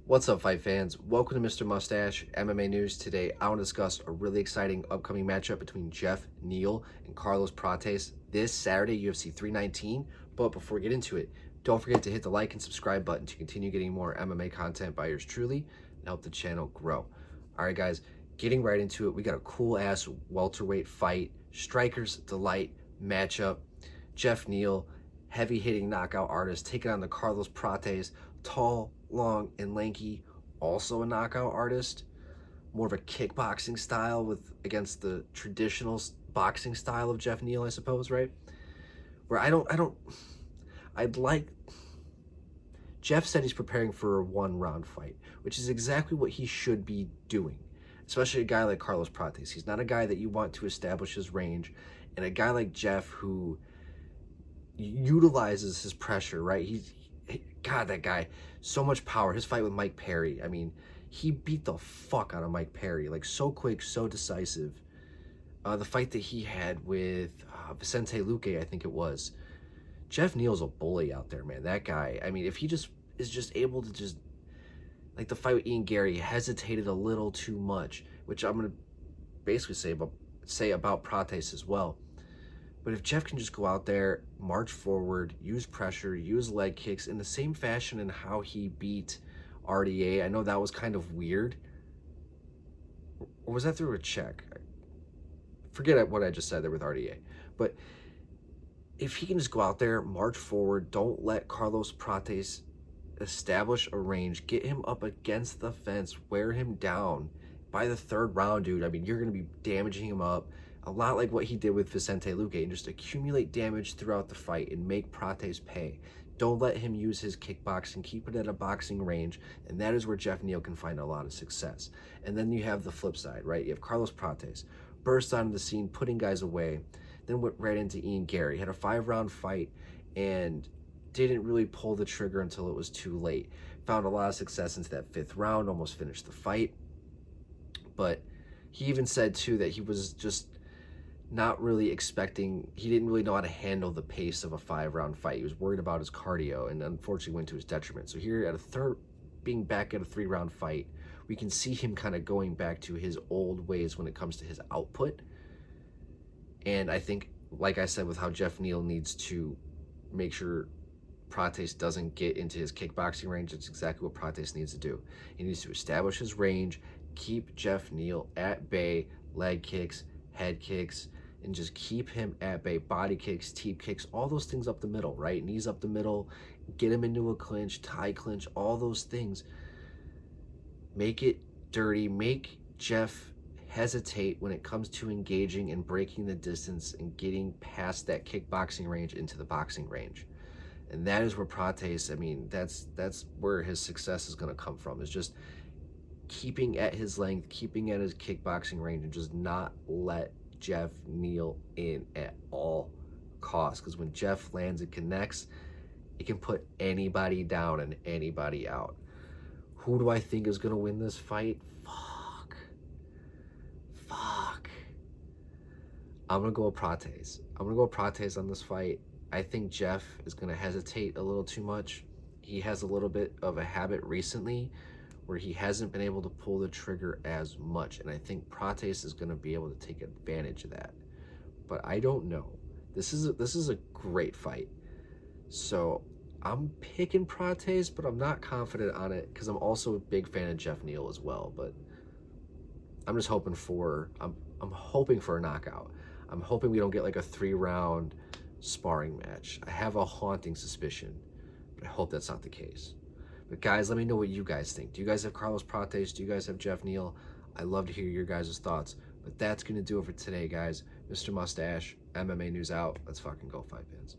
What's up, fight fans? Welcome to Mr. Mustache MMA News. Today, I want to discuss a really exciting upcoming matchup between Geoff Neal and Carlos Prates this Saturday, UFC 319. But before we get into it, don't forget to hit the like and subscribe button to continue getting more MMA content by yours truly and help the channel grow. All right, guys, getting right into it, we got a cool-ass welterweight fight, Striker's Delight matchup. Geoff Neal, heavy-hitting knockout artist, taking on the Carlos Prates, tall, long, and lanky, also a knockout artist, more of a kickboxing style against the traditional boxing style of Geoff Neal, I suppose, right? Where I'd like. Geoff said he's preparing for a one-round fight, which is exactly what he should be doing, especially a guy like Carlos Prates. He's not a guy that you want to establish his range, and a guy like Geoff who utilizes his pressure, right? God, that guy, so much power. His fight with Mike Perry, I mean, he beat the fuck out of Mike Perry, like so quick, so decisive. The fight that he had with Vicente Luque, I think it was. Geoff Neal's a bully out there, man. That guy, I mean, if he just is just able to just, like the fight with Ian Gary, hesitated a little too much, which I'm going to basically say about Prates as well. But if Geoff can just go out there, march forward, use pressure, use leg kicks in the same fashion in how he beat RDA. I know that was kind of weird. Or was that through a check? Forget what I just said there with RDA. But if he can just go out there, march forward, don't let Carlos Prates establish a range, get him up against the fence, wear him down. By the third round, dude, I mean, you're going to be damaging him up. A lot like what he did with Vicente Luque, and just accumulate damage throughout the fight and make Prates pay. Don't let him use his kickboxing, keep it at a boxing range, and that is where Geoff Neal can find a lot of success. And then you have the flip side, right? You have Carlos Prates, burst onto the scene, putting guys away, then went right into Ian Gary, had a 5-round fight, and didn't really pull the trigger until it was too late. Found a lot of success into that 5th round, almost finished the fight. But he even said, too, that he was just not really expecting, he didn't really know how to handle the pace of a 5-round fight. He was worried about his cardio and unfortunately went to his detriment. So here at being back at a 3-round fight, we can see him kind of going back to his old ways when it comes to his output. And I think, like I said, with how Geoff Neal needs to make sure Prates doesn't get into his kickboxing range, it's exactly what Prates needs to do. He needs to establish his range, keep Geoff Neal at bay, leg kicks, head kicks, and just keep him at bay. Body kicks, teep kicks, all those things up the middle, right? Knees up the middle, get him into a clinch, tie clinch, all those things. Make it dirty. Make Geoff hesitate when it comes to engaging and breaking the distance and getting past that kickboxing range into the boxing range. And that is where Prates, I mean, that's where his success is going to come from, is just keeping at his length, keeping at his kickboxing range, and just not let Geoff Neal in at all costs. Because when Geoff lands and connects, it can put anybody down and anybody out. Who do I think is going to win this fight? Fuck. I'm going to go with Prates. I'm going to go with Prates on this fight. I think Geoff is going to hesitate a little too much. He has a little bit of a habit recently where he hasn't been able to pull the trigger as much, and I think Prates is going to be able to take advantage of that. But I don't know. This is a great fight. So I'm picking Prates, but I'm not confident on it because I'm also a big fan of Geoff Neal as well. But I'm just hoping for I'm hoping for a knockout. I'm hoping we don't get like a 3-round sparring match. I have a haunting suspicion, but I hope that's not the case. But guys, let me know what you guys think. Do you guys have Carlos Prates? Do you guys have Geoff Neal? I'd love to hear your guys' thoughts. But that's going to do it for today, guys. Mr. Mustache, MMA News out. Let's fucking go, fight fans.